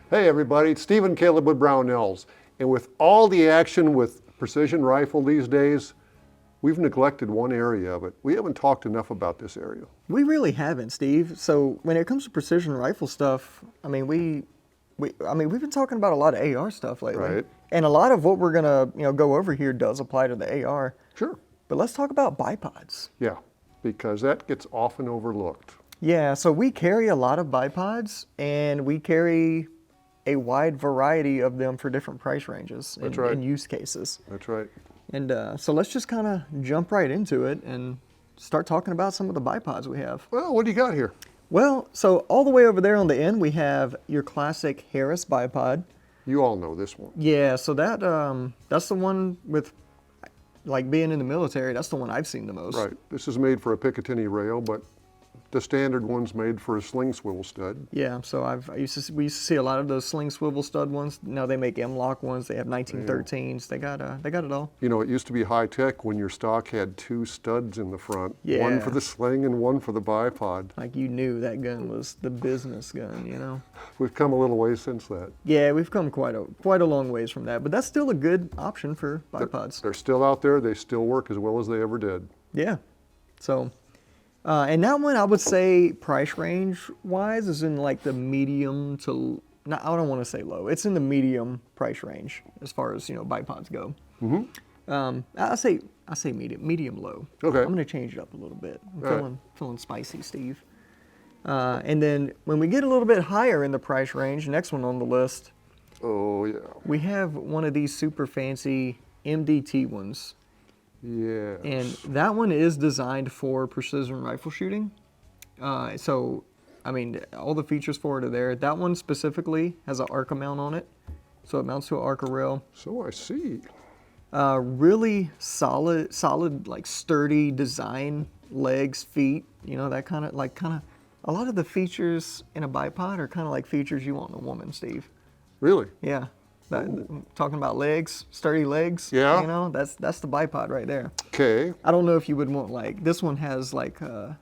Hey everybody, it's Steve and Caleb with Brownells. And with all the action with precision rifle these days, we've neglected one area of it. We haven't talked enough about this area. We really haven't, Steve. So when it comes to precision rifle stuff, I mean, we've been talking about a lot of AR stuff lately. Right. And a lot of what we're gonna go over here does apply to the AR. Sure. But let's talk about bipods. Yeah, because that gets often overlooked. Yeah, so we carry a lot of bipods, and we carry a wide variety of them for different price ranges and use cases. That's right. And so let's just kind of jump right into it and start talking about some of the bipods we have. Well, what do you got here? Well, so all the way over there on the end, we have your classic Harris bipod. You all know this one. Yeah, so that's the one with, like, being in the military, that's the one I've seen the most. Right. This is made for a Picatinny rail, but the standard one's made for a sling swivel stud. Yeah, so we used to see a lot of those sling swivel stud ones. Now they make M-lock ones. They have 1913s. They got it all. You know, it used to be high tech when your stock had two studs in the front. Yeah. One for the sling and one for the bipod. Like, you knew that gun was the business gun, you know? We've come a little ways since that. Yeah, we've come quite a long ways from that, but that's still a good option for bipods. They're still out there. They still work as well as they ever did. Yeah. So, and that one I would say price range wise is in like the medium to, I don't want to say low. It's in the medium price range as far as, bipods go. Mm-hmm. I say medium low. Okay. I'm going to change it up a little bit. I'm feeling spicy, Steve. And then when we get a little bit higher in the price range, next one on the list. Oh yeah. We have one of these super fancy MDT ones. Yeah. And that one is designed for precision rifle shooting. So, I mean, all the features for it are there. That one specifically has an ARCA mount on it. So it mounts to an ARCA rail. So I see. Really solid, like sturdy design, legs, feet, that kind of, a lot of the features in a bipod are kind of like features you want in a woman, Steve. Really? Yeah. Talking about legs, sturdy legs. Yeah. That's the bipod right there. Okay. I don't know if you would want, like, this one has like a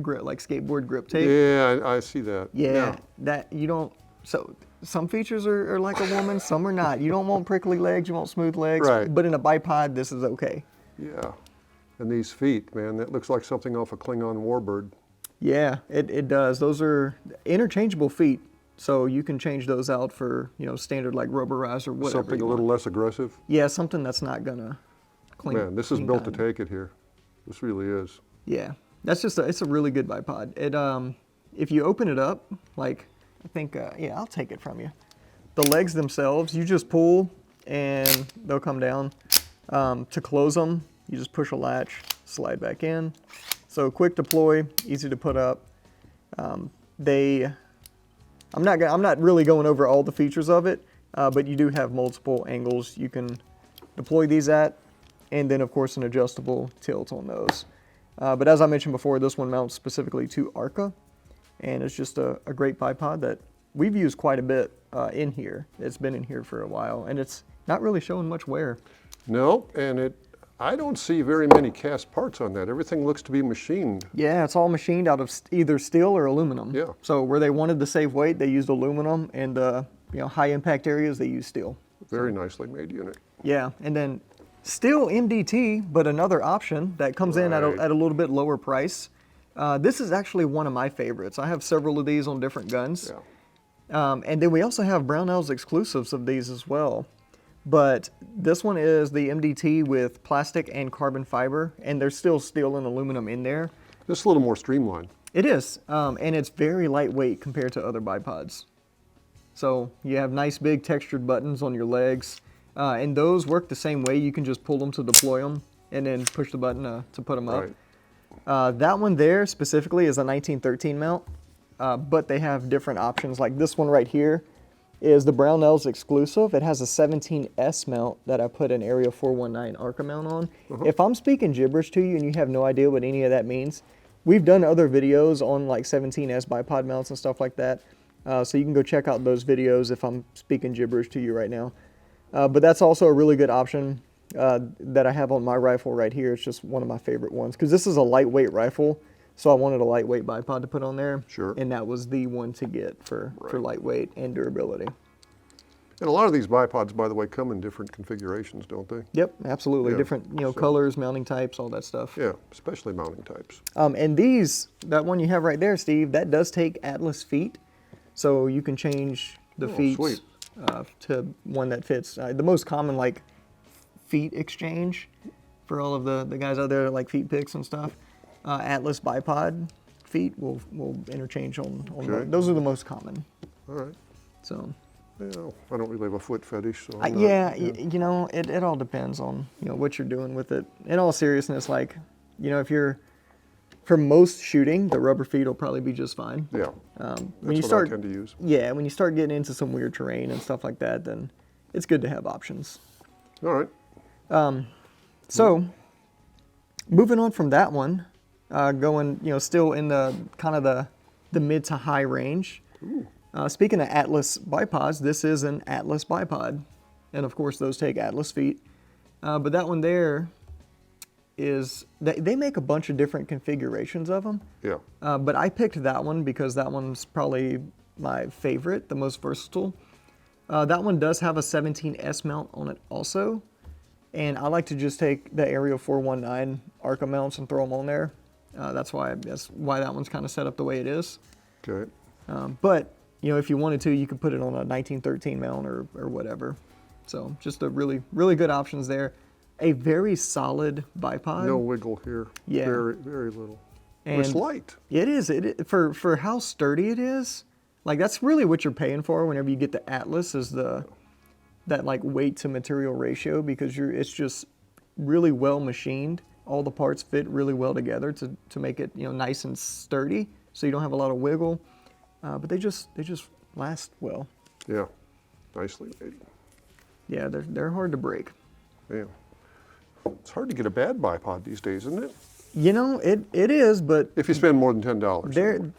grip, like skateboard grip tape. Yeah, I see that. Yeah, that you don't. So some features are like a woman, some are not. You don't want prickly legs, you want smooth legs. Right. But in a bipod, this is okay. Yeah. And these feet, man, that looks like something off a Klingon warbird. Yeah, it does. Those are interchangeable feet. So you can change those out for, standard like rubberized or whatever. Something a little less aggressive? Yeah, something that's not gonna clean. Man, this is built to take it here. This really is. Yeah, that's it's a really good bipod. It if you open it up, like, I think, I'll take it from you. The legs themselves, you just pull and they'll come down. To close them, you just push a latch, slide back in. So quick deploy, easy to put up. I'm not really going over all the features of it, but you do have multiple angles you can deploy these at, and then of course an adjustable tilt on those. But as I mentioned before, this one mounts specifically to ARCA, and it's just a great bipod that we've used quite a bit in here. It's been in here for a while, and it's not really showing much wear. No, and I don't see very many cast parts on that. Everything looks to be machined. Yeah, it's all machined out of either steel or aluminum. Yeah. So where they wanted to save weight, they used aluminum, and high impact areas, they used steel. Very nicely made unit. Yeah, and then still MDT, but another option that comes in at a little bit lower price. This is actually one of my favorites. I have several of these on different guns. Yeah. And then we also have Brownells exclusives of these as well. But this one is the MDT with plastic and carbon fiber, and there's still steel and aluminum in there. Just a little more streamlined. It is, and it's very lightweight compared to other bipods. So you have nice big textured buttons on your legs, and those work the same way. You can just pull them to deploy them, and then push the button to put them up. Right. That one there specifically is a 1913 mount, but they have different options. Like this one right here is the Brownells exclusive. It has a 17S mount that I put an Area 419 ARCA mount on. If I'm speaking gibberish to you and you have no idea what any of that means, we've done other videos on like 17S bipod mounts and stuff like that. So you can go check out those videos if I'm speaking gibberish to you right now. But that's also a really good option that I have on my rifle right here. It's just one of my favorite ones because this is a lightweight rifle. So I wanted a lightweight bipod to put on there. Sure. And that was the one to get for lightweight and durability. And a lot of these bipods, by the way, come in different configurations, don't they? Yep, absolutely. Yeah, Different, so- colors, mounting types, all that stuff. Yeah, especially mounting types. And these, that one you have right there, Steve, that does take Atlas feet. So you can change the feet sweet. To one that fits. The most common, like, feet exchange for all of the guys out there that like feet picks and stuff. Atlas bipod feet will interchange on Okay. those are the most common. All right. So Yeah, I don't really have a foot fetish, so. I'm not- yeah, it all depends on what you're doing with it. In all seriousness, like if you're for most shooting, the rubber feet will probably be just fine. Yeah. When That's you what start I tend to use. yeah, when you start getting into some weird terrain and stuff like that, then it's good to have options. All right. So, moving on from that one, going, still in the kind of the mid to high range. Speaking of Atlas bipods, this is an Atlas bipod, and of course those take Atlas feet. But that one there is they make a bunch of different configurations of them. Yeah. But I picked that one because that one's probably my favorite, the most versatile. That one does have a 17S mount on it also. And I like to just take the Area 419 ARCA mounts and throw them on there. That's why that one's kind of set up the way it is. Okay. But if you wanted to, you could put it on a 1913 mount or whatever. So just a really, really good options there. A very solid bipod. No wiggle here. Yeah. Very, very little. And It's light. It is. For how sturdy it is. Like that's really what you're paying for whenever you get the Atlas is that like weight to material ratio, because it's just really well machined. All the parts fit really well together to make it nice and sturdy, so you don't have a lot of wiggle. But they just last well. Yeah. Nicely made. Yeah, they're hard to break. Yeah. It's hard to get a bad bipod these days, isn't it? It is, but If you spend more than $10.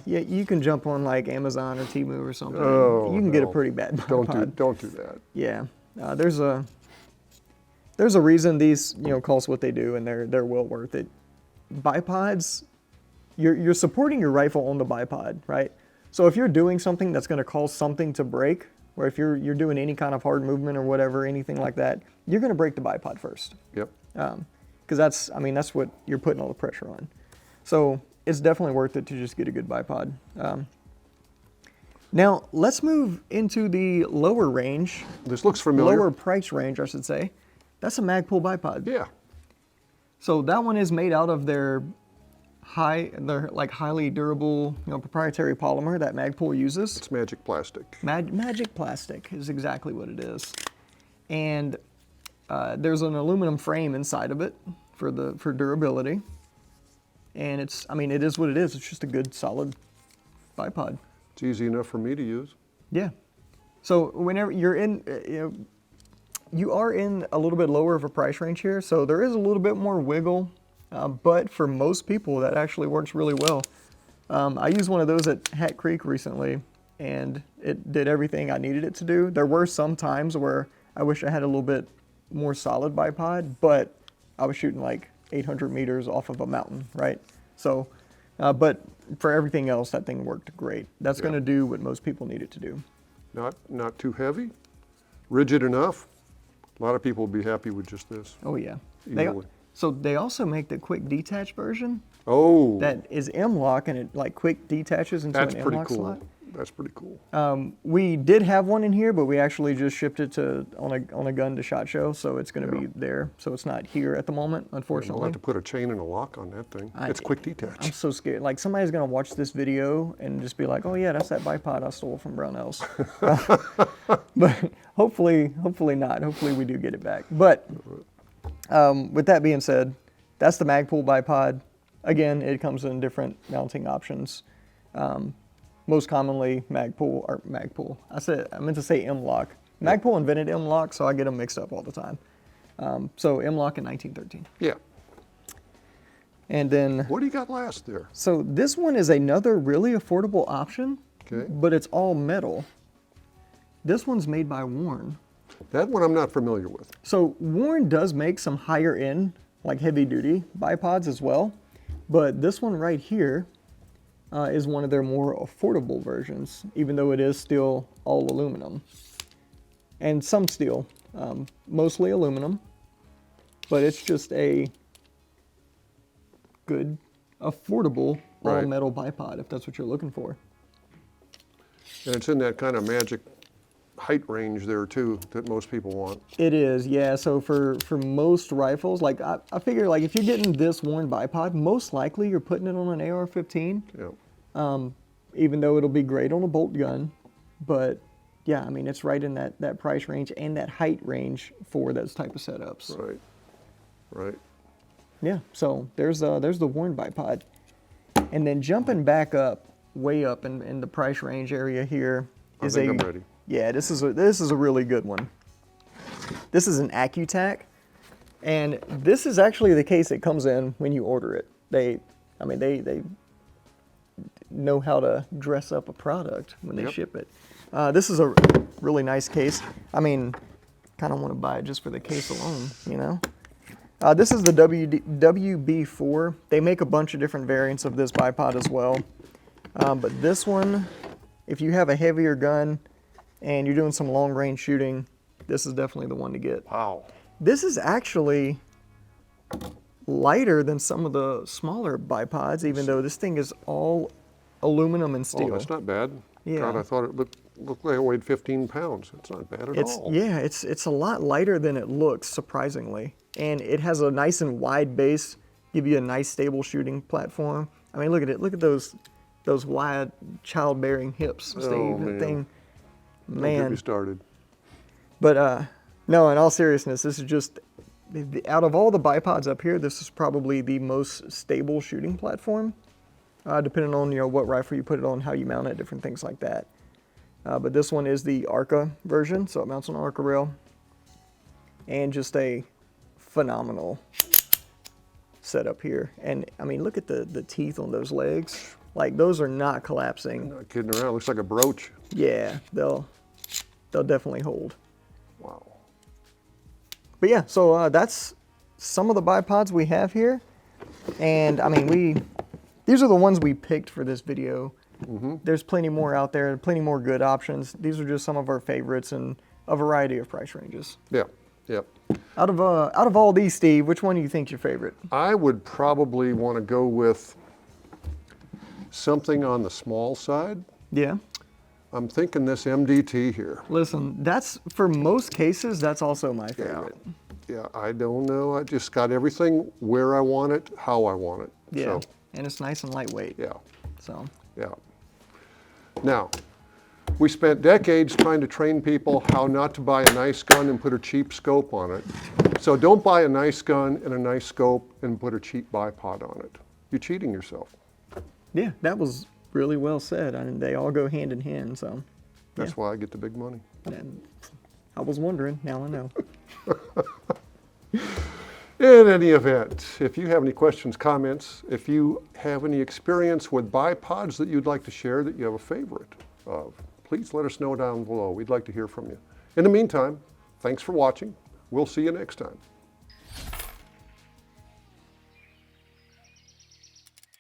you can jump on like Amazon or Temu or something. Oh, you can get a no. pretty bad bipod. Don't do that. Yeah, there's a reason these cost what they do, and they're well worth it. Bipods, you're supporting your rifle on the bipod, right? So if you're doing something that's going to cause something to break, or if you're doing any kind of hard movement or whatever, anything like that, you're going to break the bipod first, Yep. because that's what you're putting all the pressure on. So it's definitely worth it to just get a good bipod. Now let's move into the lower range. This looks familiar. Lower price range, I should say. That's a Magpul bipod. Yeah. So that one is made out of their highly durable, proprietary polymer that Magpul uses. It's magic plastic. Magic plastic is exactly what it is. And there's an aluminum frame inside of it for durability. And it is what it is. It's just a good solid bipod. It's easy enough for me to use. Yeah. So whenever you're in, you are in a little bit lower of a price range here, so there is a little bit more wiggle, but for most people that actually works really well. I used one of those at Hat Creek recently, and it did everything I needed it to do. There were some times where I wish I had a little bit more solid bipod, but I was shooting like 800 meters off of a mountain, right? So, but for everything else, that thing worked great. That's going to do what most people need it to do. Not too heavy, rigid enough. A lot of people will be happy with just this. Oh yeah. Easily. So they also make the quick detach version Oh, that is M-lock, and it like quick detaches into that's an pretty M-lock cool. slot. That's pretty cool. We did have one in here, but we actually just shipped it on a gun to SHOT Show, so it's going to be there. So it's not here at the moment, We'll unfortunately. have to put a chain and a lock on that thing. It's quick detach. I'm so scared. Like somebody's going to watch this video and just be like, "Oh yeah, that's that bipod I stole from Brownells." But hopefully not. Hopefully we do get it back. But with that being said, that's the Magpul bipod. Again, it comes in different mounting options. Most commonly Magpul. I meant to say M-lock. Magpul invented M-lock, so I get them mixed up all the time. So M-lock in 1913. Yeah. And then, What do you got last there? so this one is another really affordable option, Okay. but it's all metal. This one's made by Warne. That one I'm not familiar with. So Warne does make some higher end, like heavy duty bipods as well, but this one right here is one of their more affordable versions, even though it is still all aluminum. and some steel, mostly aluminum, but it's just a good, affordable Right. all-metal bipod if that's what you're looking for. And it's in that kind of magic height range there too that most people want. It is, yeah. So for most rifles, like I figure, like if you're getting this Warne bipod, most likely you're putting it on an AR-15. Yeah. Even though it'll be great on a bolt gun, but yeah, I mean it's right in that price range and that height range for those type of setups. Right. Right. Yeah. So there's the Warne bipod, and then jumping back up, way up in the price range area here is I'm ready. Yeah, this is a really good one. This is an Accu-Tac, and this is actually the case it comes in when you order it. They know how to dress up a product when they Yep. ship it. This is a really nice case. I mean, kind of want to buy it just for the case alone, you know? This is the WB4. They make a bunch of different variants of this bipod as well. But this one, if you have a heavier gun and you're doing some long range shooting, this is definitely the one to get. Wow. This is actually lighter than some of the smaller bipods, even though this thing is all aluminum and steel. Oh, that's not bad. Yeah. God, I thought it looked like it weighed 15 pounds. It's not bad at all. Yeah, it's a lot lighter than it looks, surprisingly. And it has a nice and wide base, give you a nice stable shooting platform. I mean, look at it. Look at those wide childbearing hips, Steve. Oh, That man. thing, Don't get man. me started. But no, in all seriousness, this is just, out of all the bipods up here, this is probably the most stable shooting platform, depending on what rifle you put it on, how you mount it, different things like that. But this one is the ARCA version, so it mounts on an ARCA rail, and just a phenomenal setup here. And I mean, look at the teeth on those legs. Like, those are not collapsing. Not kidding around. It looks like a brooch. Yeah, they'll definitely hold. Wow. But yeah, so that's some of the bipods we have here. And I mean, these are the ones we picked for this video. There's plenty more out there, plenty more good options. These are just some of our favorites in a variety of price ranges. Yeah. Yep. Out of all these, Steve, which one do you think's your favorite? I would probably want to go with something on the small side. Yeah. I'm thinking this MDT here. Listen, that's, for most cases, that's also my favorite. Yeah, I don't know. I just got everything where I want it, how I want it. Yeah. So, And it's nice and lightweight. yeah, So, yeah. Now, we spent decades trying to train people how not to buy a nice gun and put a cheap scope on it. So don't buy a nice gun and a nice scope and put a cheap bipod on it. You're cheating yourself. yeah, that was really well said. I mean, they all go hand in hand, so. That's why I get the big money. And I was wondering, now I know. In any event, if you have any questions, comments, if you have any experience with bipods that you'd like to share, that you have a favorite of, please let us know down below. We'd like to hear from you. In the meantime, thanks for watching. We'll see you next time.